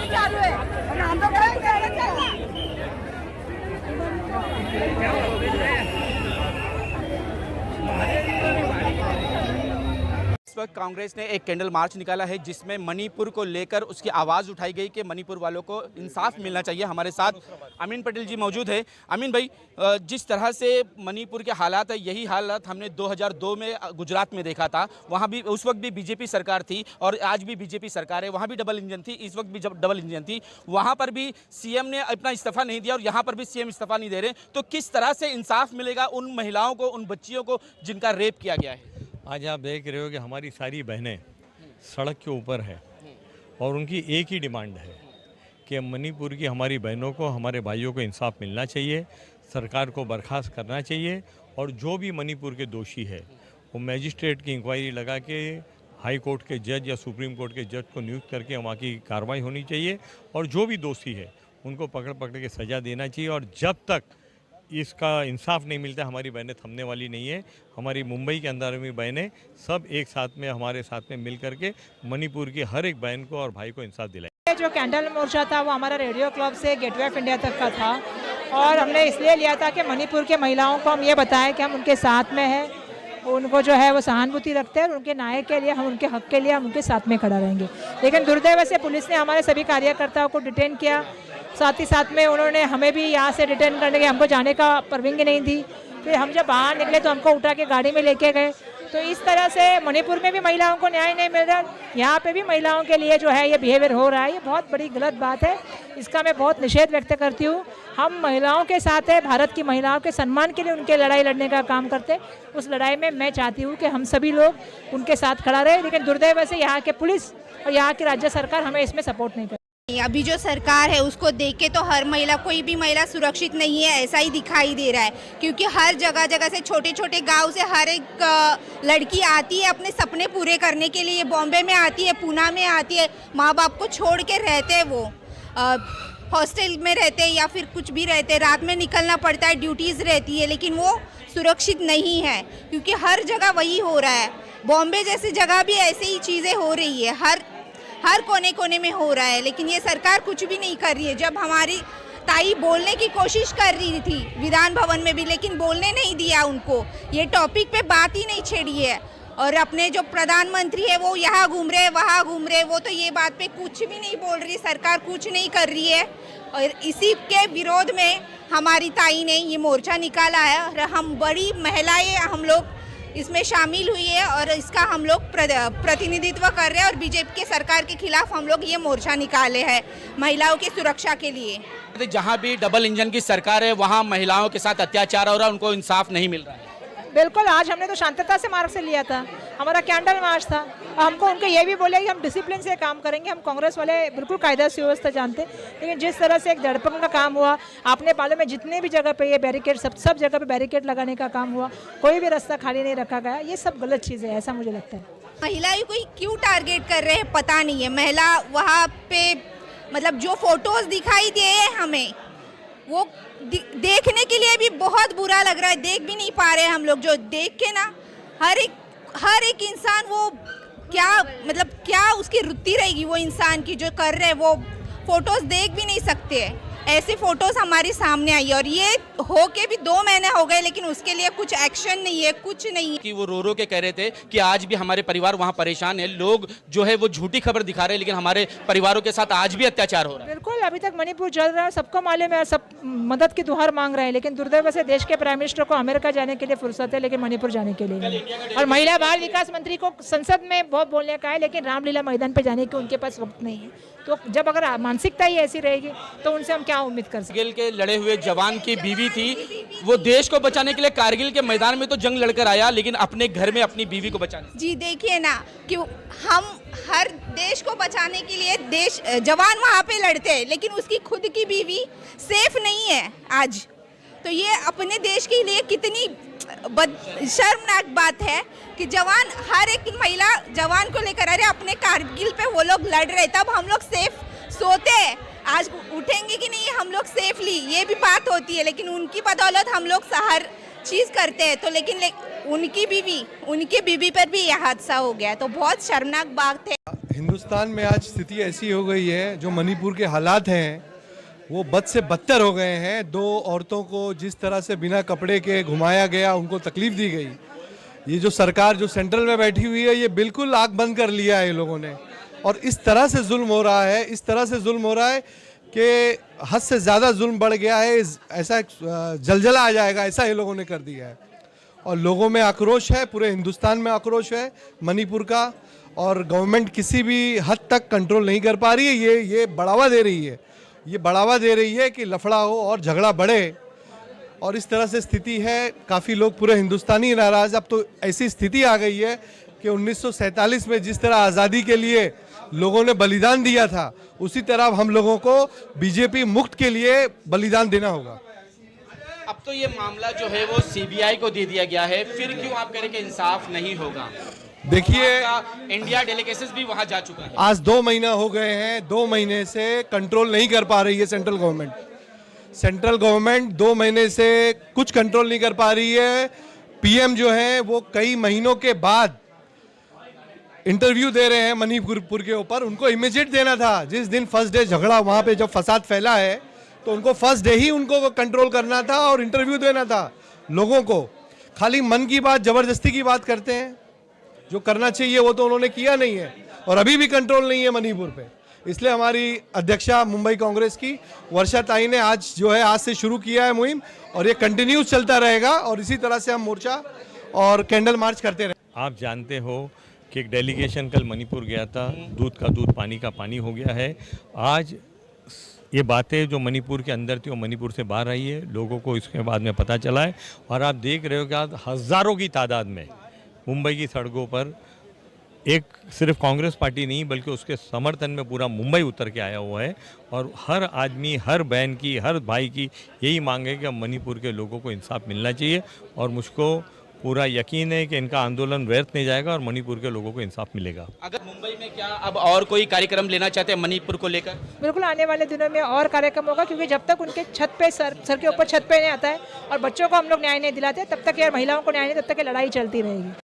चालू है इस वक्त कांग्रेस ने एक कैंडल मार्च निकाला है जिसमें मणिपुर को लेकर उसकी आवाज़ उठाई गई कि मणिपुर वालों को इंसाफ मिलना चाहिए। हमारे साथ अमीन पटेल जी मौजूद है। अमीन भाई, जिस तरह से मणिपुर के हालात है, यही हालात हमने 2002 में गुजरात में देखा था। वहाँ भी उस वक्त भी बीजेपी सरकार थी और आज भी बीजेपी सरकार है। वहाँ भी डबल इंजन थी, इस वक्त भी जब डबल इंजन थी। वहाँ पर भी सीएम ने अपना इस्तीफा नहीं दिया और यहाँ पर भी सीएम इस्तीफा नहीं दे रहे। तो किस तरह से इंसाफ मिलेगा उन महिलाओं को, उन बच्चियों को जिनका रेप किया गया है? आज आप देख रहे हो कि हमारी सारी बहनें सड़क के ऊपर है और उनकी एक ही डिमांड है कि मणिपुर की हमारी बहनों को, हमारे भाइयों को इंसाफ मिलना चाहिए, सरकार को बर्खास्त करना चाहिए और जो भी मणिपुर के दोषी है वो मैजिस्ट्रेट की इंक्वायरी लगा के हाई कोर्ट के जज या सुप्रीम कोर्ट के जज को नियुक्त करके वहाँ की कार्रवाई होनी चाहिए और जो भी दोषी है उनको पकड़ के सज़ा देना चाहिए। और जब तक इसका इंसाफ नहीं मिलता हमारी बहनें थमने वाली नहीं है। हमारी मुंबई के अंदर में बहनें सब एक साथ में हमारे साथ में मिल करके मणिपुर की हर एक बहन को और भाई को इंसाफ दिलाए। जो कैंडल मोर्चा था वो हमारा रेडियो क्लब से गेटवे ऑफ इंडिया तक का था और हमने इसलिए लिया था कि मणिपुर के महिलाओं को हम ये बताएं कि हम उनके साथ में हैं, उनको जो है वो सहानुभूति रखते हैं और उनके न्याय के लिए, हम उनके हक के लिए हम उनके साथ में खड़ा रहेंगे। लेकिन दुर्दैव से पुलिस ने हमारे सभी कार्यकर्ताओं को डिटेन किया, साथ ही साथ में उन्होंने हमें भी यहाँ से रिटर्न करने के, हमको जाने का परमिशन नहीं दी। फिर हम जब बाहर निकले तो हमको उठा के गाड़ी में लेके गए। तो इस तरह से मणिपुर में भी महिलाओं को न्याय नहीं मिल रहा, यहाँ पे भी महिलाओं के लिए जो है ये बिहेवियर हो रहा है, ये बहुत बड़ी गलत बात है। इसका मैं बहुत निषेध व्यक्त करती हूँ। हम महिलाओं के साथ है, भारत की महिलाओं के सम्मान के लिए उनके लड़ाई लड़ने का काम करते। उस लड़ाई में मैं चाहती हूँ कि हम सभी लोग उनके साथ खड़ा रहे, लेकिन दुर्दैव से यहाँ के पुलिस और यहाँ की राज्य सरकार हमें इसमें सपोर्ट नहीं कर। अभी जो सरकार है उसको देख के तो हर महिला, कोई भी महिला सुरक्षित नहीं है ऐसा ही दिखाई दे रहा है, क्योंकि हर जगह से छोटे छोटे गांव से हर एक लड़की आती है अपने सपने पूरे करने के लिए। बॉम्बे में आती है, पूना में आती है, माँ बाप को छोड़ के रहते हैं, वो हॉस्टल में रहते हैं या फिर कुछ भी रहते हैं, रात में निकलना पड़ता है, ड्यूटीज़ रहती है, लेकिन वो सुरक्षित नहीं है क्योंकि हर जगह वही हो रहा है। बॉम्बे जैसी जगह भी ऐसे ही चीज़ें हो रही है, हर कोने कोने में हो रहा है, लेकिन ये सरकार कुछ भी नहीं कर रही है। जब हमारी ताई बोलने की कोशिश कर रही थी विधान भवन में भी, लेकिन बोलने नहीं दिया उनको, ये टॉपिक पे बात ही नहीं छेड़ी है। और अपने जो प्रधानमंत्री है वो यहाँ घूम रहे वहाँ घूम रहे, वो तो ये बात पे कुछ भी नहीं बोल रही, सरकार कुछ नहीं कर रही है। और इसी के विरोध में हमारी ताई ने ये मोर्चा निकाला है और हम बड़ी महिलाएं हम लोग इसमें शामिल हुई है और इसका हम लोग प्रतिनिधित्व कर रहे हैं और बीजेपी के सरकार के खिलाफ हम लोग ये मोर्चा निकाले हैं महिलाओं की सुरक्षा के लिए। जहाँ भी डबल इंजन की सरकार है वहाँ महिलाओं के साथ अत्याचार हो रहा है, उनको इंसाफ नहीं मिल रहा है। बिल्कुल, आज हमने तो शांतता से मार्ग से लिया था, हमारा कैंडल मार्च था। हमको उनको ये भी बोले कि हम डिसिप्लिन से काम करेंगे। हम कांग्रेस वाले बिल्कुल कायदा सुव्यवस्था जानते, लेकिन जिस तरह से एक दड़पण का काम हुआ, आपने बालों में जितने भी जगह पे ये बैरिकेड, सब जगह पे बैरिकेड लगाने का काम हुआ, कोई भी रास्ता खाली नहीं रखा गया, ये सब गलत चीज़ है, ऐसा मुझे लगता है। महिलाएं को क्यों टारगेट कर रहे हैं पता नहीं है। महिला वहाँ पे मतलब जो फोटोज दिखाई दिए हमें वो देखने के लिए भी बहुत बुरा लग रहा है, देख भी नहीं पा रहे हम लोग। जो देख के ना हर एक इंसान वो क्या मतलब क्या उसकी रुचि रहेगी वो इंसान की, जो कर रहे वो फोटोज देख भी नहीं सकते हैं। ऐसी फोटोज हमारे सामने आई और ये हो के भी 2 महीने हो गए, लेकिन उसके लिए कुछ एक्शन नहीं है, कुछ नहीं है। कि वो रो के कह रहे थे कि आज भी हमारे परिवार वहाँ परेशान है, लोग जो है वो झूठी खबर दिखा रहे हैं, लेकिन हमारे परिवारों के साथ आज भी अत्याचार हो रहा है। बिल्कुल, अभी तक मणिपुर जल रहा है, सबको मालूम है, सब मदद की गुहार मांग रहे हैं, लेकिन दुर्दैव से देश के प्राइम मिनिस्टर को अमेरिका जाने के लिए फुर्सत है, लेकिन मणिपुर जाने के लिए नहीं। और महिला बाल विकास मंत्री को संसद में बहुत बोलने का है, लेकिन रामलीला मैदान पर जाने के उनके पास वक्त नहीं है। तो जब अगर मानसिकता ही ऐसी रहेगी तो उनसे हम क्या उम्मीद कर सकते हैं। कारगिल के लड़े हुए जवान की बीवी थी, वो देश को बचाने के लिए कारगिल के मैदान में तो जंग लड़कर आया, लेकिन अपने घर में अपनी बीवी को बचाने। जी देखिए ना कि हम हर देश को बचाने के लिए जवान वहाँ पे लड़ते हैं, लेकिन उसकी खुद की बीवी सेफ नहीं है आज। तो ये अपने देश के लिए कितनी शर्मनाक बात है कि जवान, हर एक महिला जवान को लेकर आ रहे, अपने कारगिल पे वो लोग लड़ रहे, तब हम लोग सेफ सोते हैं। आज उठेंगे कि नहीं हम लोग सेफली, ये भी बात होती है, लेकिन उनकी बदौलत हम लोग हर चीज़ करते हैं। तो लेकिन उनकी बीवी पर भी यह हादसा हो गया, तो बहुत शर्मनाक बात है। हिंदुस्तान में आज स्थिति ऐसी हो गई है, जो मणिपुर के हालात हैं वो बद से बदतर हो गए हैं। 2 औरतों को जिस तरह से बिना कपड़े के घुमाया गया, उनको तकलीफ दी गई। ये जो सरकार जो सेंट्रल में बैठी हुई है, ये बिल्कुल आंख बंद कर लिया है ये लोगों ने। और इस तरह से जुल्म हो रहा है, इस तरह से जुल्म हो रहा है कि हद से ज़्यादा जुल्म बढ़ गया है। ऐसा जलजला आ जाएगा, ऐसा ये लोगों ने कर दिया है। और लोगों में आक्रोश है, पूरे हिंदुस्तान में आक्रोश है मणिपुर का। और गवर्नमेंट किसी भी हद तक कंट्रोल नहीं कर पा रही है। ये बढ़ावा दे रही है, ये बढ़ावा दे रही है कि लफड़ा हो और झगड़ा बढ़े। और इस तरह से स्थिति है, काफ़ी लोग पूरे हिंदुस्तानी नाराज़। अब तो ऐसी स्थिति आ गई है कि 1947 में जिस तरह आज़ादी के लिए लोगों ने बलिदान दिया था, उसी तरह हम लोगों को बीजेपी मुक्त के लिए बलिदान देना होगा। अब तो ये मामला जो है वो सीबीआई को दे दिया गया है, फिर क्यों आप कह रहे कि इंसाफ नहीं होगा? देखिए, इंडिया डेलीगेशन भी वहां जा चुका है। आज 2 महीना हो गए हैं, 2 महीने से कंट्रोल नहीं कर पा रही है सेंट्रल गवर्नमेंट। सेंट्रल गवर्नमेंट 2 महीने से कुछ कंट्रोल नहीं कर पा रही है। पीएम जो है वो कई महीनों के बाद इंटरव्यू दे रहे हैं मणिपुर के ऊपर। उनको इमीडिएट देना था। जिस दिन फर्स्ट डे झगड़ा वहाँ पे जब फसाद फैला है, तो उनको फर्स्ट डे ही उनको कंट्रोल करना था और इंटरव्यू देना था लोगों को। खाली मन की बात, ज़बरदस्ती की बात करते हैं। जो करना चाहिए वो तो उन्होंने किया नहीं है, और अभी भी कंट्रोल नहीं है मणिपुर पे। इसलिए हमारी अध्यक्षा मुंबई कांग्रेस की वर्षा ताई ने आज से शुरू किया है मुहिम, और ये कंटिन्यूस चलता रहेगा। और इसी तरह से हम मोर्चा और कैंडल मार्च करते रहेंगे। आप जानते हो कि एक डेलीगेशन कल मणिपुर गया था, दूध का दूध पानी का पानी हो गया है। आज ये बातें जो मणिपुर के अंदर थी वो मणिपुर से बाहर आई है, लोगों को इसके बाद में पता चला है। और आप देख रहे हो कि आज हज़ारों की तादाद में मुंबई की सड़कों पर एक सिर्फ कांग्रेस पार्टी नहीं बल्कि उसके समर्थन में पूरा मुंबई उतर के आया हुआ है। और हर आदमी, हर बहन की, हर भाई की यही मांग है कि मणिपुर के लोगों को इंसाफ मिलना चाहिए। और मुझको पूरा यकीन है कि इनका आंदोलन व्यर्थ नहीं जाएगा और मणिपुर के लोगों को इंसाफ मिलेगा। अगर मुंबई में क्या अब और कोई कार्यक्रम लेना चाहते हैं मणिपुर को लेकर? बिल्कुल, आने वाले दिनों में और कार्यक्रम होगा, क्योंकि जब तक उनके छत पे सर के ऊपर छत पे नहीं आता है और बच्चों को हम लोग न्याय नहीं दिलाते, तब तक यार महिलाओं को न्याय नहीं, तब तक ये लड़ाई चलती रहेगी।